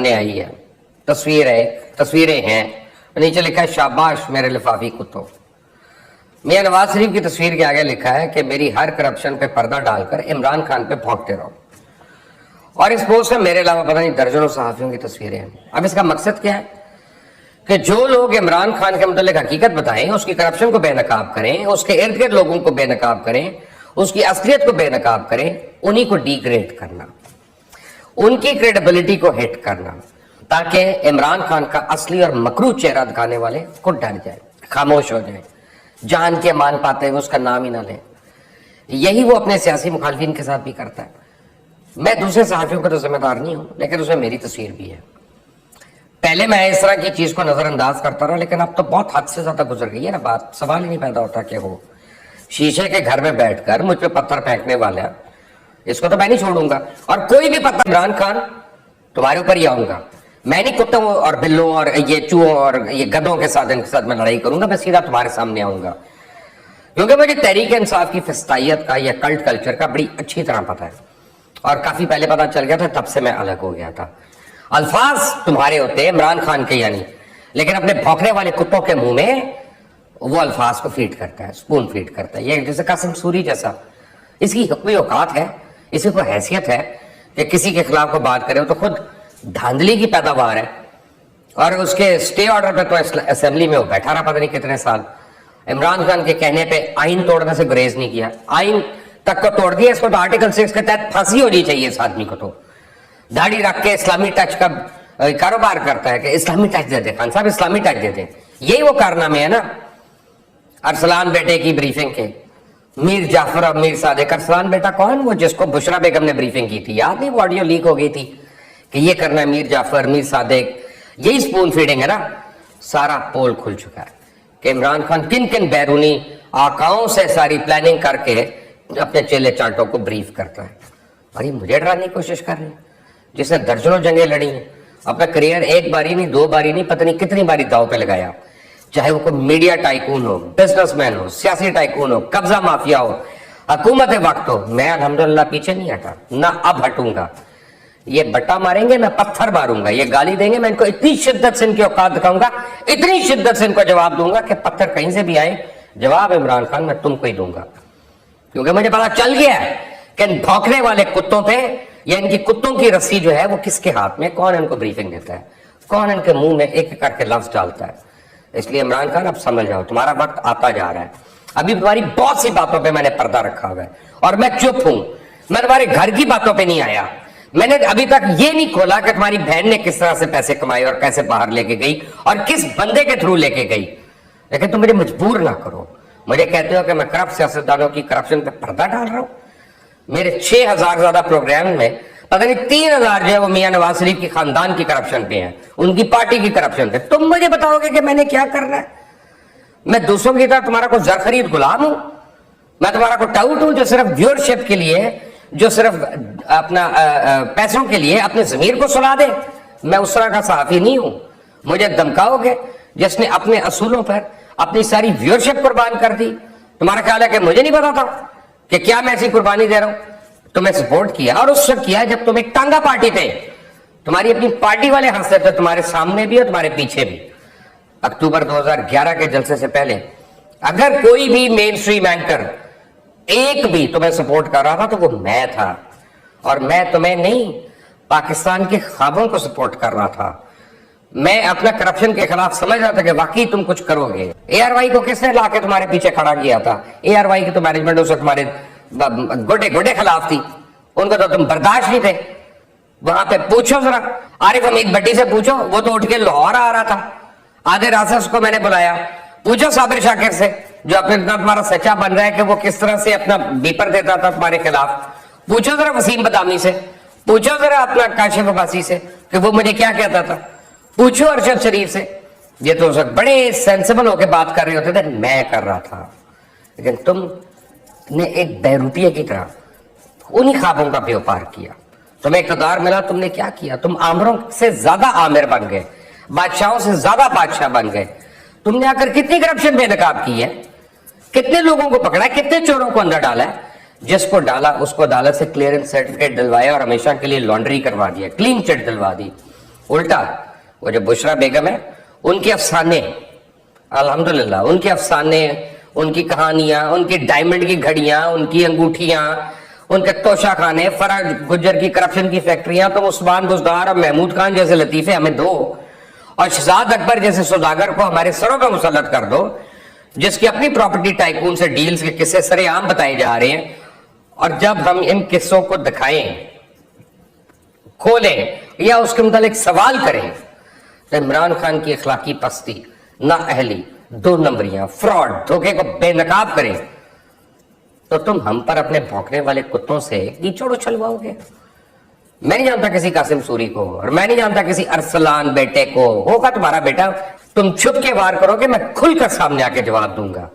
सामने आई है, तस्वीरें हैं, नीचे लिखा है शाबाश मेरे लिफाफी कुत्तों। मियां नवाज शरीफ की तस्वीर के आगे लिखा है कि मेरी हर करप्शन पे पर्दा डालकर इमरान खान पे भौंकते रहो। और इस पोस्ट में मेरे अलावा पता नहीं दर्जनों सहाफियों की तस्वीरें हैं। अब इसका मकसद क्या है कि जो लोग इमरान खान के मुतालिक हकीकत बताएं, उसकी करप्शन को बेनकाब करें, उसके इर्द गिर्द लोगों को बेनकाब करें, उसकी असलियत को बेनकाब करें, उन्हीं को डिग्रेड करना, उनकी क्रेडिबिलिटी को हिट करना, ताकि इमरान खान का असली और मकरू चेहरा दिखाने वाले खुद डर जाए, खामोश हो जाए, जान के मान पाते हुए उसका नाम ही ना लें। यही वो अपने सियासी मुखालफिन के साथ भी करता है। मैं दूसरे सहाफियों का तो जिम्मेदार नहीं हूं, लेकिन उसमें मेरी तस्वीर भी है। पहले मैं इस तरह की चीज को नजरअंदाज करता रहा, लेकिन अब तो बहुत हद से ज्यादा गुजर गई है ना बात। सवाल ही नहीं पैदा होता कि वो शीशे के घर में बैठकर मुझ पे पत्थर फेंकने वाला, इसको तो मैं नहीं छोड़ूंगा। और कोई भी पत्थर, इमरान खान तुम्हारे ऊपर ही आऊंगा। मैं नहीं कुत्तों और बिल्लों और ये चूहों और ये गधों के साथ इनके साथ मैं लड़ाई करूंगा, मैं सीधा तुम्हारे सामने आऊंगा, क्योंकि मुझे तहरीक इंसाफ की फिस्तायत का या कल्ट कल्चर का बड़ी अच्छी तरह पता है। और काफी पहले पता चल गया था, तब से मैं अलग हो गया था। अल्फाज तुम्हारे होते हैं इमरान खान के यानी, लेकिन अपने भौंकने वाले कुत्तों के मुंह में वो अल्फाज को फीड करता है, स्पून फीड करता है। ये जैसे कासिम सूरी जैसा, इसकी कोई औकात है, इसी को हैसियत है कि किसी के खिलाफ को बात करे तो खुद धांधली की पैदावार है। और उसके स्टे ऑर्डर पे तो असेंबली में वो बैठा रहा पता नहीं कितने साल। इमरान खान के कहने पे आइन तोड़ने से गुरेज नहीं किया, आइन तक को तोड़ दिया। इसको तो आर्टिकल 6 के तहत फांसी होनी चाहिए इस आदमी को। तो दाढ़ी रख के इस्लामी टच का कारोबार करता है कि इस्लामी टच दे दे, खान साहब इस्लामी टच दे दे, यही वो कारनामे है ना। अरसलान बेटे की ब्रीफिंग के मीर जाफर और मीर सादिक। अरसलान बेटा कौन? वो जिसको बुशरा बेगम ने ब्रीफिंग की थी, याद नहीं? वो ऑडियो लीक हो गई थी कि ये करना है मीर जाफर, मीर सादिक, यही स्पून फीडिंग है ना। सारा पोल खुल चुका है कि इमरान खान किन किन बैरूनी आकाओं से सारी प्लानिंग करके अपने चेले चाटों को ब्रीफ करता है। और ये मुझे डराने की कोशिश कर रहे हैं, जिसने दर्जनों जंगें लड़ी हैं, अपना करियर एक बारी नहीं, दो बारी नहीं, पता नहीं कितनी बारी दांव पे लगाया। चाहे वो कोई मीडिया टाइकून हो, बिजनेसमैन हो, सियासी टाइकून हो, कब्जा माफिया हो, हुकूमत वक्त हो, मैं अल्हम्दुलिल्लाह पीछे नहीं हटा, ना अब हटूंगा। ये बट्टा मारेंगे, मैं पत्थर मारूंगा, ये गाली देंगे, मैं इनको इतनी शिद्दत से इनकी औकात दिखाऊंगा, इतनी शिद्दत से इनको जवाब दूंगा कि पत्थर कहीं से भी आए, जवाब इमरान खान मैं तुमको ही दूंगा। क्योंकि मुझे पता चल गया है कि इन भौंकने वाले कुत्तों पे या इनकी कुत्तों की रस्सी जो है वो किसके हाथ में, कौन इनको ब्रीफिंग देता है, कौन इनके मुंह में एक एक करके लफ्ज डालता है। इसलिए इमरान खान अब समझ जाओ, तुम्हारा वक्त आता जा रहा है। अभी तुम्हारी बहुत सी बातों पे मैंने पर्दा रखा हुआ है और मैं चुप हूं। मैं तुम्हारे घर की बातों पे नहीं आया। मैंने अभी तक ये नहीं खोला कि तुम्हारी बहन ने किस तरह से पैसे कमाए और कैसे बाहर लेके गई और किस बंदे के थ्रू लेके गई। लेकिन तुम मुझे मजबूर ना करो। मुझे कहते हो कि मैं करप्ट सियासतदानों की करप्शन पे पर्दा डाल रहा हूं। मेरे 6000 ज्यादा प्रोग्राम में पता नहीं 3000 जो है वो मियां नवाज शरीफ की खानदान की करप्शन पे हैं, उनकी पार्टी की करप्शन पे। तुम मुझे बताओगे कि मैंने क्या करना है? मैं दूसरों की तरह तुम्हारा को जर खरीद गुलाम हूं? मैं तुम्हारा को टाउट हूं जो सिर्फ व्यूअरशिप के लिए, जो सिर्फ अपना पैसों के लिए अपने जमीर को सुला दे? मैं उस तरह का सहाफी नहीं हूं। मुझे धमकाओगे जिसने अपने असूलों पर अपनी सारी व्यूअरशिप कुर्बान कर दी? तुम्हारा ख्याल है कि मुझे नहीं पता था कि क्या मैं ऐसी कुर्बानी दे रहा हूं? तुम्हें सपोर्ट किया और उस वक्त किया जब तुम एक टांगा पार्टी थे। तुम्हारी अपनी पार्टी वाले हंसते थे, तुम्हारे सामने भी और तुम्हारे पीछे भी। अक्टूबर 2011 के जलसे से पहले अगर कोई भी मेन स्ट्रीम एंकर एक भी तुम्हें सपोर्ट कर रहा था तो वो मैं था। और मैं तुम्हें नहीं, पाकिस्तान के ख्वाबों को सपोर्ट कर रहा था। मैं अपना करप्शन के खिलाफ समझ रहा था कि वाकई तुम कुछ करोगे। एआरवाई को किसने लाके तुम्हारे पीछे खड़ा किया था? एआरवाई की तो मैनेजमेंट उस तुम्हारे गोडे खिलाफ थी, उनको तो तुम बर्दाश्त नहीं थे। वहां पे पूछो जरा आरिफ हमीद भट्टी से पूछो, वो तो उठ के लाहौर आ रहा था। आधे रास्ते उसको मैंने बुलाया। पूछो साबिर शाकिर से जो अपने तुम्हारा सच्चा बन रहा है कि वो किस तरह से अपना बीपर देता था तुम्हारे खिलाफ। पूछो जरा वसीम बदामी से, पूछो जरा अपना काशिफ अब्बासी से कि वो मुझे क्या कहता था। पूछो अरशद शरीफ से। ये तो बड़े सेंसिबल होकर बात कर रहे होते थे, मैं कर रहा था। लेकिन तुम ने एक बैरूपिये की तरह उन्हीं ख्वाबों का व्यापार किया। तुम्हें इक़्तिदार मिला, तुमने क्या किया? तुम आमिरों से ज्यादा आमिर बन गए, बादशाहों से ज्यादा बादशाह बन गए। तुमने आकर कितनी करप्शन बेनकाब की है, कितने लोगों को पकड़ा है, कितने चोरों को अंदर डाला है। जिसको डाला उसको अदालत से क्लियरेंस सर्टिफिकेट दिलवाया और हमेशा के लिए लॉन्ड्री करवा दिया, क्लीन चिट दिलवा दी। उल्टा वो जो बुशरा बेगम है, उनके अफसाने, अल्हम्दुलिल्लाह, उनके अफसाने, उनकी कहानियां, उनकी डायमंड की घड़ियां, उनकी अंगूठियां, उनके तोशा खाने, फराज गुज्जर की करप्शन की फैक्ट्रियां, तुम उस्मान बुजदार और महमूद खान जैसे लतीफे हमें दो, और शहजाद अकबर जैसे सौदागर को हमारे सरों पर मुसल्लत कर दो, जिसकी अपनी प्रॉपर्टी टाइकून से डील्स के किस्से सरेआम बताए जा रहे हैं। और जब हम इन किस्सों को दिखाएं, खोलें या उसके मुतालिक सवाल करें, तो इमरान खान की अखलाकी पस्ती, नाअहली, दो नंबरियां, फ्रॉड, धोखे को बेनकाब करें, तो तुम हम पर अपने भौंकने वाले कुत्तों से कीचड़ उछलवाओगे। मैं नहीं जानता किसी कासिम सूरी को, और मैं नहीं जानता किसी अरसलान बेटे को, होगा तुम्हारा बेटा, तुम छुप के वार करोगे, मैं खुलकर सामने आके जवाब दूंगा।